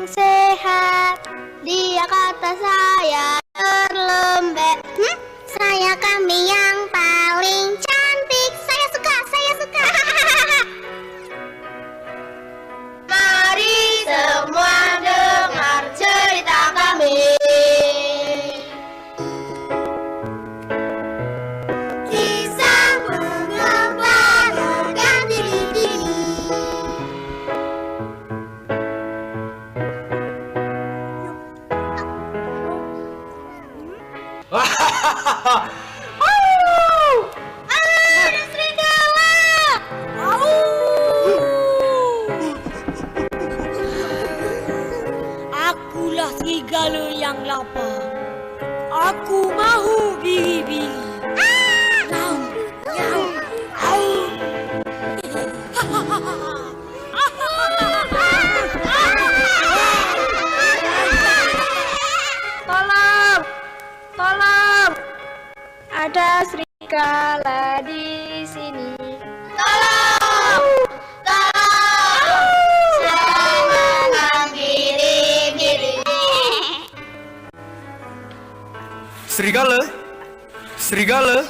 yang sehat. Dia kata saya berlembek. Saya kambing yang paling cantik. Saya suka, saya suka. Mari semua dengar cerita kami. Kisah mengeluarkan diri. Ada serigala. Akulah serigala yang lapar. Aku mahu bili-bili. Nyau, nyau, au. Tolong, tolong. Ada serigala di sini. Tolong, tolong. Saya menghampiri. Serigala? Serigala?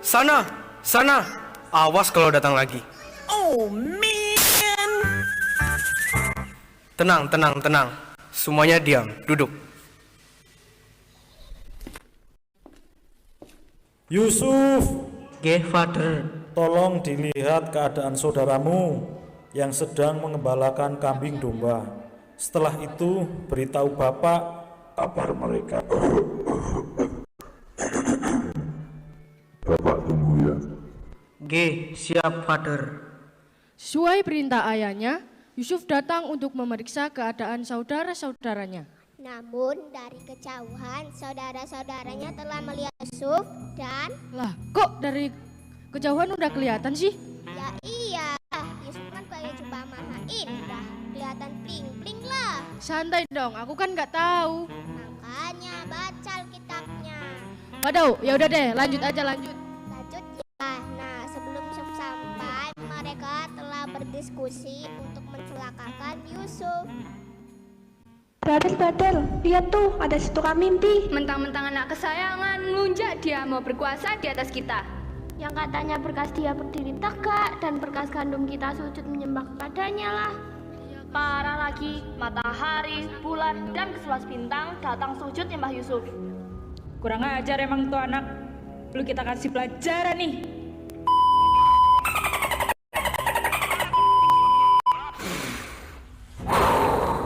Sana, sana. Awas kalau datang lagi. Oh man. Tenang, tenang, tenang. Semuanya diam, duduk. Yusuf, Father. tolong dilihat keadaan saudaramu yang sedang mengembalakan kambing domba. Setelah itu, beritahu Bapak kabar mereka. Bapak tunggu ya. Siap, Father. Sesuai perintah ayahnya, Yusuf datang untuk memeriksa keadaan saudara-saudaranya. Namun dari kejauhan saudara-saudaranya telah melihat Yusuf dan Lah, kok dari kejauhan udah kelihatan sih? ya iya, Yusuf kan pakai jubah maha indah, kelihatan bling-bling lah. Santai dong, aku kan nggak tahu. Makanya baca Alkitabnya. Waduh, ya udah deh, lanjut aja lanjut. Lanjut ya. Nah, sebelum Yusuf sampai, mereka telah berdiskusi untuk mencelakakan Yusuf. Badal, lihat tuh, ada setukang mimpi. Mentang-mentang anak kesayangan, ngelunjak dia mau berkuasa di atas kita. Yang katanya berkas dia berdiri tegak dan berkas gandum kita sujud menyembah kepadanya lah. Parah lagi, matahari, bulan, dan ke-11 bintang datang sujud nyembah Yusuf. Kurang ajar emang tuh anak. Perlu kita kasih pelajaran nih.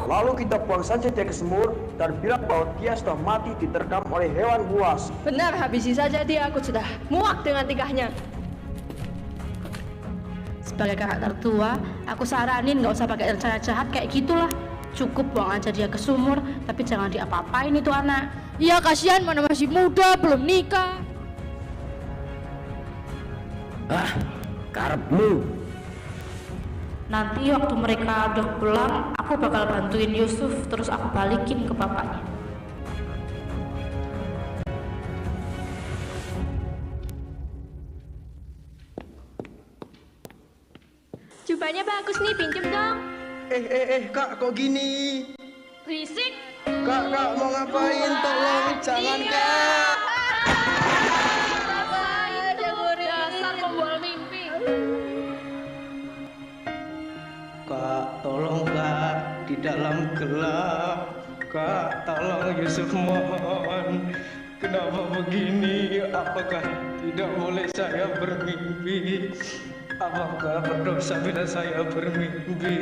Lalu kita buang saja dia ke sumur dan bilang bahwa dia sudah mati diterkam oleh hewan buas. Benar, habisi saja dia, aku sudah muak dengan tingkahnya. Sebagai kakak tertua, aku saranin nggak usah pakai rencana jahat kayak gitulah. Cukup buang aja dia ke sumur, tapi jangan diapa-apain itu anak. Iya, kasihan, mana masih muda, belum nikah. Karepmu. Nanti waktu mereka udah pulang, aku bakal bantuin Yusuf, terus aku balikin ke bapaknya. Jubahnya bagus nih, pinjem dong. Kak, kok gini? Risik. Kak, mau ngapain? Tolong, jangan, Kak. Dasar pembawa mimpi. Kak, tolong, Kak. Di dalam gelap. Kak, tolong Yusuf, mohon. Kenapa begini? Apakah tidak boleh saya bermimpi? Apakah berdosa bila saya bermimpi?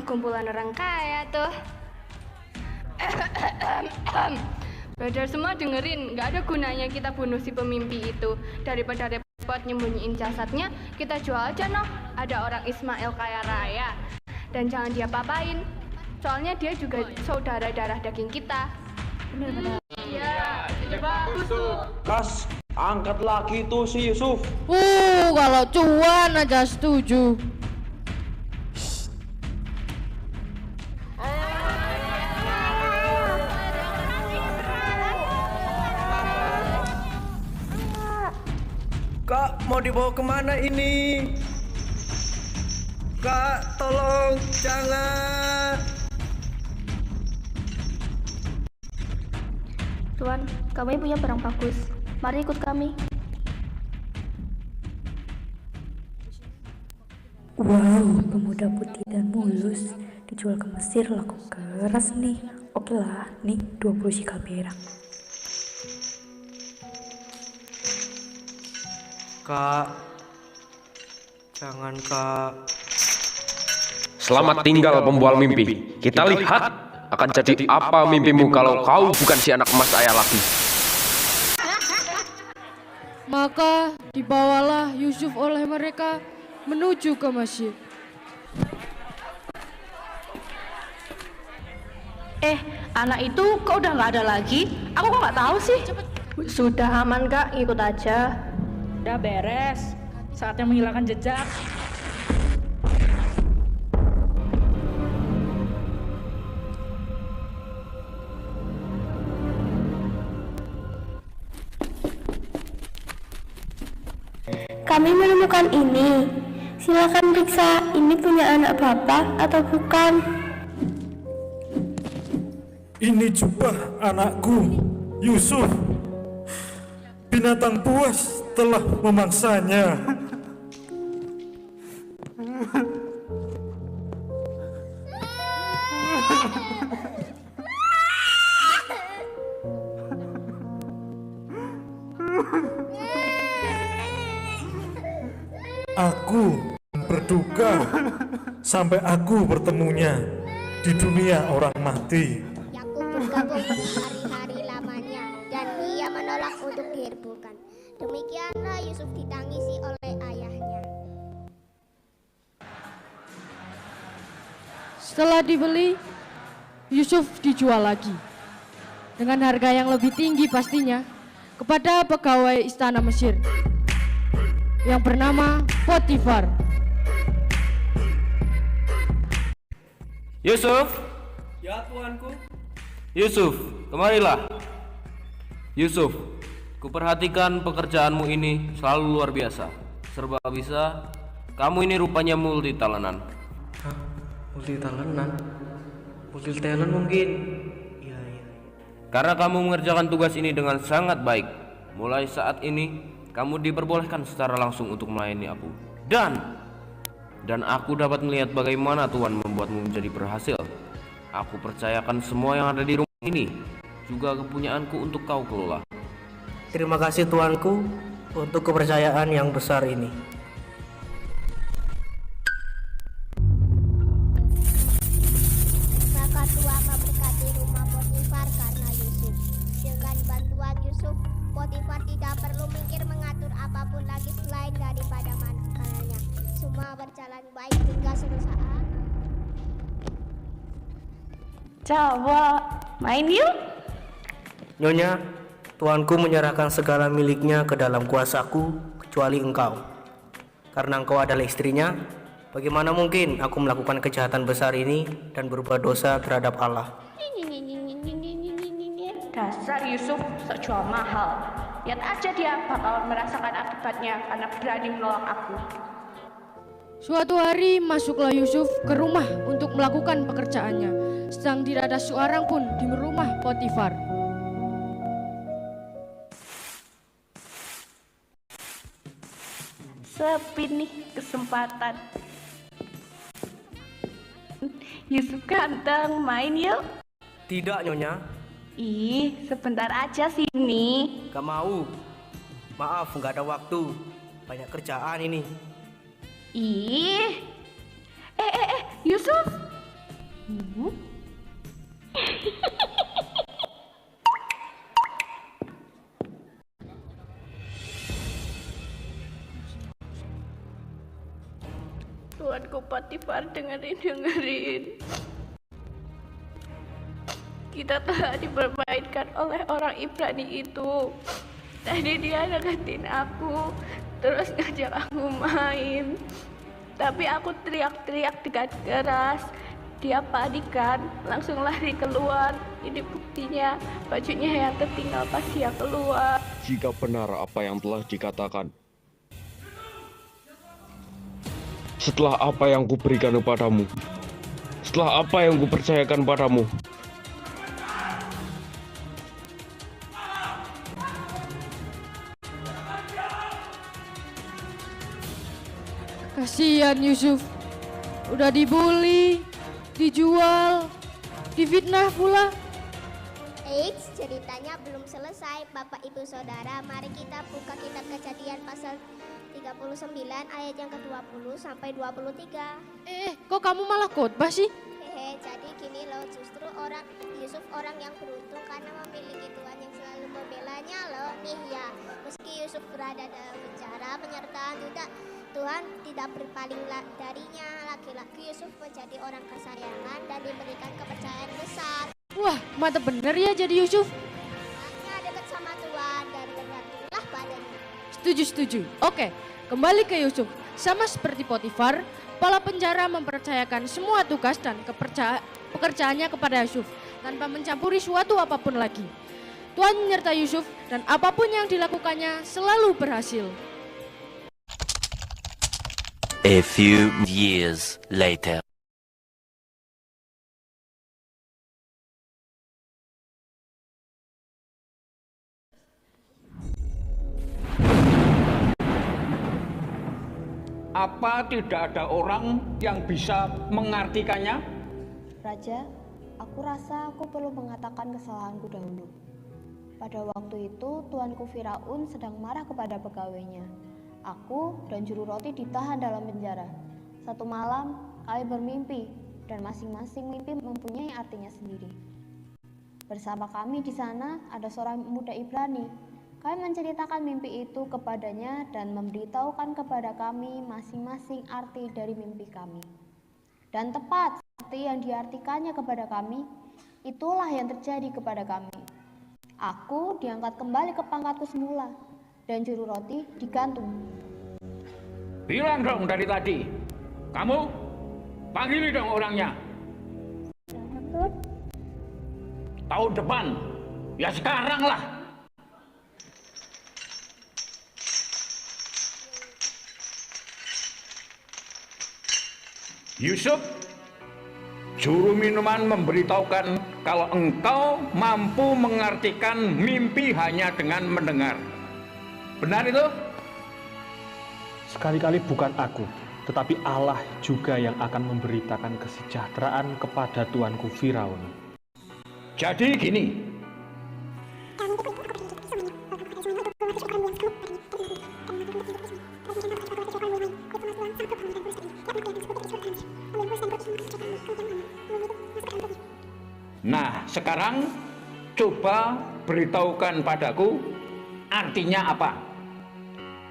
Kumpulan orang kaya tuh. Badar semua dengerin, nggak ada gunanya kita bunuh si pemimpi itu. Daripada repot nyembunyiin jasadnya, kita jual aja noh. Ada orang Ismail kaya raya. Dan jangan dia papain, soalnya dia juga saudara darah daging kita. Bener-bener. Iya, itu bagus tuh. Kas, angkat lagi tuh si Yusuf. Kalau cuan aja setuju. Kak, mau dibawa kemana ini? Kak, tolong, jangan. Tuan, kami punya barang bagus. Mari ikut kami. Wow, pemuda putih dan mulus dijual ke Mesir, laku keras nih. Oke lah, nih 20 shikal perak. Kak, jangan Kak. Selamat tinggal pembual mimpi. Kita lihat akan jadi apa mimpimu kalau kau bukan si anak emas ayah lagi. Maka dibawalah Yusuf oleh mereka menuju ke masjid. Anak itu kok udah nggak ada lagi? Aku kok nggak tahu sih. Sudah aman kak, ikut aja. Udah beres. Saatnya menghilangkan jejak. Kami menemukan ini. Silakan periksa, ini punya anak bapak atau bukan? Ini jubah anakku, Yusuf. Binatang buas telah memangsanya. Aku berduka sampai aku bertemunya di dunia orang mati. Yakub bergabung hari-hari lamanya dan ia menolak untuk diherbukan. Demikianlah Yusuf ditangisi oleh ayahnya. Setelah dibeli, Yusuf dijual lagi dengan harga yang lebih tinggi pastinya kepada pegawai istana Mesir yang bernama Potifar. Yusuf? Ya, tuanku. Yusuf, kemarilah. Yusuf, kuperhatikan pekerjaanmu ini selalu luar biasa. Serba bisa. Kamu ini rupanya multi talentan. Hah? Multi talentan? Multi talent mungkin. Iya. Karena kamu mengerjakan tugas ini dengan sangat baik. Mulai saat ini kamu diperbolehkan secara langsung untuk melayani aku. Dan aku dapat melihat bagaimana Tuhan membuatmu menjadi berhasil. Aku percayakan semua yang ada di rumah ini, juga kepunyaanku untuk kau kelola. Terima kasih Tuanku untuk kepercayaan yang besar ini. Maka Tuhan memberkati rumah Potifar karena Yusuf. Dengan bantuan Yusuf, Potifar tidak perlu mikir mengatur apapun lagi selain daripada makanannya. Semua berjalan baik hingga suatu saat. Coba main yuk. Nyonya, Tuanku menyerahkan segala miliknya ke dalam kuasaku kecuali engkau. Karena engkau adalah istrinya, bagaimana mungkin aku melakukan kejahatan besar ini dan berbuat dosa terhadap Allah? Dasar Yusuf sok jual mahal. Lihat aja dia bakal merasakan akibatnya karena berani menolak aku. Suatu hari masuklah Yusuf ke rumah untuk melakukan pekerjaannya. Sedang tidak ada seorang pun di rumah Potifar. Sepi nih kesempatan. Yusuf ganteng, main yuk. Tidak, Nyonya. Ih, sebentar aja sini. Gak mau. Maaf, gak ada waktu. Banyak kerjaan ini. Ih. Yusuf. Tuanku Potifar, dengerin. Kita telah dipermainkan oleh orang Ibrani itu. Tadi dia deketin aku, terus ngajak aku main. Tapi aku teriak-teriak dengan keras. Dia panik kan, langsung lari keluar. Ini buktinya, bajunya yang tertinggal pas dia keluar. Jika benar apa yang telah dikatakan, setelah apa yang kuberikan kepadamu, setelah apa yang kupercayakan padamu. Kasihan Yusuf, udah dibully, dijual, difitnah pula. Eits, ceritanya belum selesai, Bapak Ibu Saudara. Mari kita buka kitab Kejadian pasal 39 ayat yang ke-20 sampai 23. Kok kamu malah khotbah sih? Jadi gini loh, justru Yusuf orang yang beruntung karena memiliki Tuhan yang selalu membelanya loh. Nih ya, meski Yusuf berada dalam penjara, penyertaan Tuhan tidak berpaling darinya. Laki-laki Yusuf menjadi orang kesayangan dan diberikan kepercayaan besar. Wah, mantap bener ya jadi Yusuf. Hanya dekat sama Tuhan dan bergantungan padanya. Setuju. Oke, kembali ke Yusuf. Sama seperti Potifar, kepala penjara mempercayakan semua tugas dan pekerjaannya kepada Yusuf tanpa mencampuri suatu apapun lagi. Tuhan menyertai Yusuf dan apapun yang dilakukannya selalu berhasil. A few years later. Apa tidak ada orang yang bisa mengartikannya? Raja, aku rasa aku perlu mengatakan kesalahanku dahulu. Pada waktu itu, tuanku Firaun sedang marah kepada pegawainya. Aku dan juru roti ditahan dalam penjara. Satu malam, kami bermimpi, dan masing-masing mimpi mempunyai artinya sendiri. Bersama kami di sana ada seorang muda Ibrani. Kami menceritakan mimpi itu kepadanya dan memberitahukan kepada kami masing-masing arti dari mimpi kami. Dan tepat seperti yang diartikannya kepada kami, itulah yang terjadi kepada kami. Aku diangkat kembali ke pangkatku semula, dan juru roti digantung. Bilang dong dari tadi, kamu panggil dong orangnya. Tahun depan, ya sekarang lah. Yusuf, juru minuman memberitahukan kalau engkau mampu mengartikan mimpi hanya dengan mendengar. Benar itu? Sekali-kali bukan aku, tetapi Allah juga yang akan memberitakan kesejahteraan kepada tuanku Firaun. Jadi gini, nah, sekarang coba beritahukan padaku artinya apa?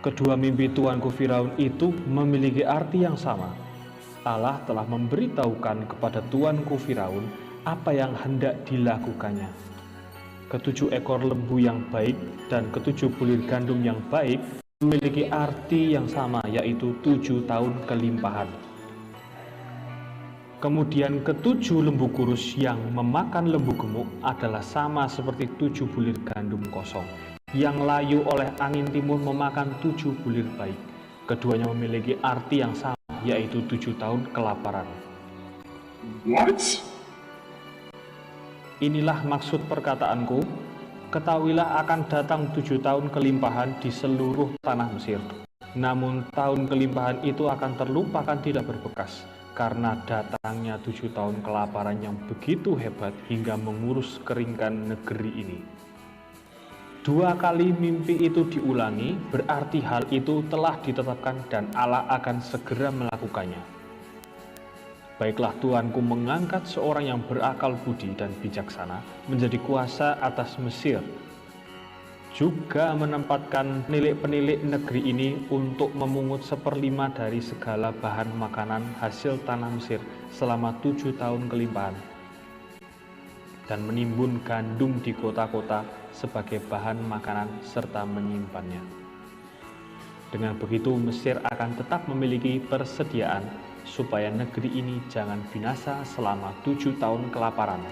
Kedua mimpi tuanku Firaun itu memiliki arti yang sama. Allah telah memberitahukan kepada tuanku Firaun apa yang hendak dilakukannya. Ketujuh ekor lembu yang baik dan ketujuh bulir gandum yang baik memiliki arti yang sama, yaitu 7 tahun kelimpahan. Kemudian ketujuh lembu kurus yang memakan lembu gemuk adalah sama seperti 7 bulir gandum kosong yang layu oleh angin timur memakan 7 bulir baik. Keduanya memiliki arti yang sama, yaitu 7 tahun kelaparan. What? Inilah maksud perkataanku, ketahuilah akan datang 7 tahun kelimpahan di seluruh tanah Mesir. Namun tahun kelimpahan itu akan terlupakan tidak berbekas, karena datangnya 7 tahun kelaparan yang begitu hebat hingga mengurus keringkan negeri ini. 2 kali mimpi itu diulangi, berarti hal itu telah ditetapkan dan Allah akan segera melakukannya. Baiklah, tuanku mengangkat seorang yang berakal budi dan bijaksana menjadi kuasa atas Mesir, juga menempatkan penilik-penilik negeri ini untuk memungut 1/5 dari segala bahan makanan hasil tanah Mesir selama 7 tahun kelimpahan, dan menimbun gandum di kota-kota sebagai bahan makanan serta menyimpannya. Dengan begitu Mesir akan tetap memiliki persediaan supaya negeri ini jangan binasa selama 7 tahun kelaparan.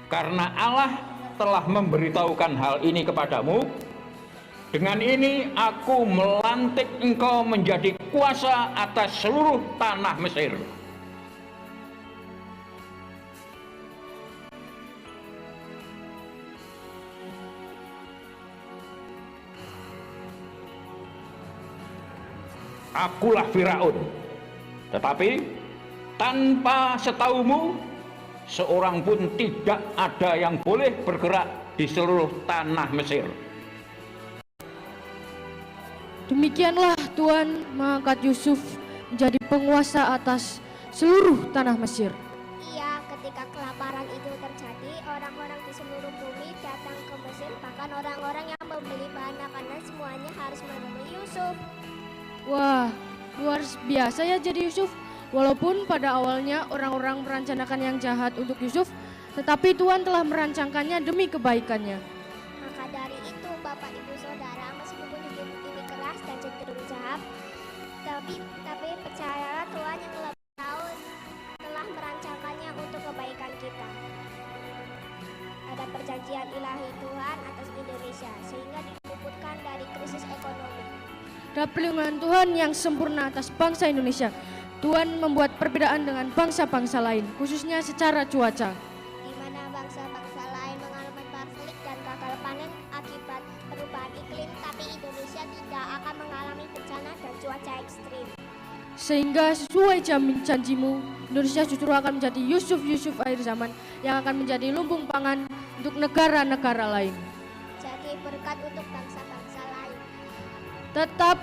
Karena Allah telah memberitahukan hal ini kepadamu, dengan ini aku melantik engkau menjadi berkuasa atas seluruh tanah Mesir. Akulah Firaun, tetapi tanpa setaumu, seorang pun tidak ada yang boleh bergerak di seluruh tanah Mesir. Demikianlah Tuhan mengangkat Yusuf menjadi penguasa atas seluruh tanah Mesir. Iya, ketika kelaparan itu terjadi, orang-orang di seluruh bumi datang ke Mesir, bahkan orang-orang yang membeli bahan makanan semuanya harus menemui Yusuf. Wah, luar biasa ya jadi Yusuf. Walaupun pada awalnya orang-orang merencanakan yang jahat untuk Yusuf, tetapi Tuhan telah merancangkannya demi kebaikannya. Maka dari itu, Bapak Ibu Saudara, meskipun hidup ini keras dan cenderung jahat, tapi percayalah Tuhan yang lebih tahu telah merancangkannya untuk kebaikan kita. Ada perjanjian ilahi Tuhan atas Indonesia, sehingga diluputkan dari krisis ekonomi. Ada perlindungan Tuhan yang sempurna atas bangsa Indonesia. Tuhan membuat perbedaan dengan bangsa-bangsa lain, khususnya secara cuaca. Di mana bangsa-bangsa lain mengalami konflik dan gagal panen akibat perubahan iklim, tapi Indonesia tidak akan mengalami bencana dan cuaca ekstrim. Sehingga sesuai janjimu, Indonesia justru akan menjadi Yusuf akhir zaman yang akan menjadi lumbung pangan untuk negara-negara lain. Jadi berkat untuk bangsa-bangsa lain. Tetap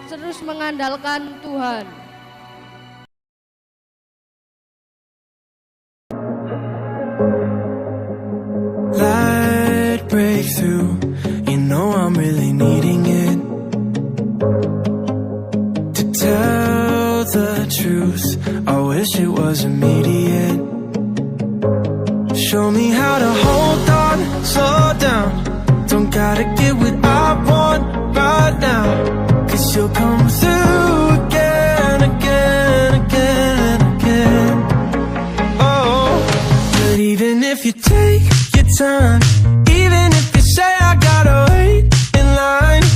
terus mengandalkan Tuhan. Light breakthrough, you know I'm really needing it. To tell the truth, I wish it was immediate. Show me how to hold on, slow down. Don't gotta get what I want right now, 'cause you'll come through again, again, again, again. Oh, but even if you take your time, even if you say I gotta wait in line,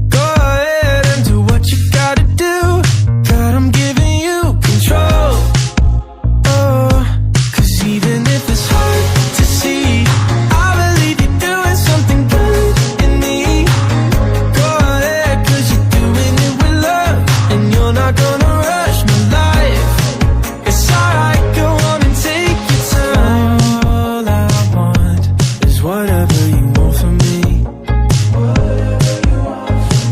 go ahead and do what you gotta do. God, I'm giving you control. Oh, 'cause even if it's hard to see, I believe you're doing something good in me. Go ahead, 'cause you're doing it with love, and you're not gonna rush my life. It's alright, go on and take your time. All I want is whatever you want from me.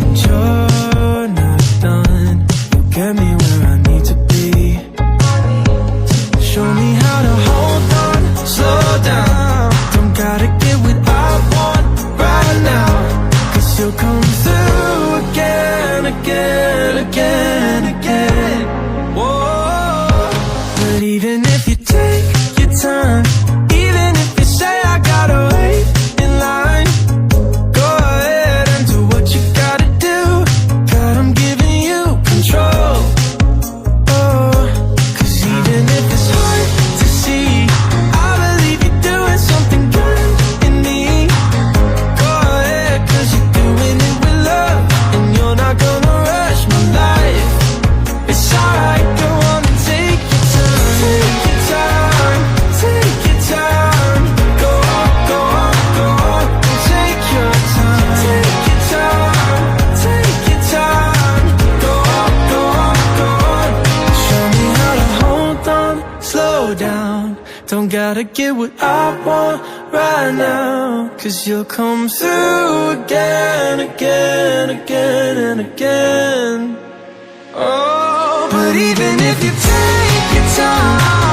And you're not done, you get me where I need to be. Show me how to hold on, slow down. Don't gotta get what I want right now, 'cause you'll come through again, again, again, again. Whoa. But even if you take your time, even if you say I gotta wait in line, go ahead and do what you gotta do. God, I'm giving you control. Oh, 'cause even if it's hard to see, I believe you're doing something good in me. Go ahead, 'cause you're doing it with love, and you're not gonna rush my life. It's alright, go on and take your time. Take your time, take your time. Go on, go on, go on, and take your time. Take your time, take your time. Go on, go on, go on. Show me how to hold on, slow down. Don't gotta get what I want right now, 'cause you'll come through again, again, again, and again. Oh, but even if you take your time,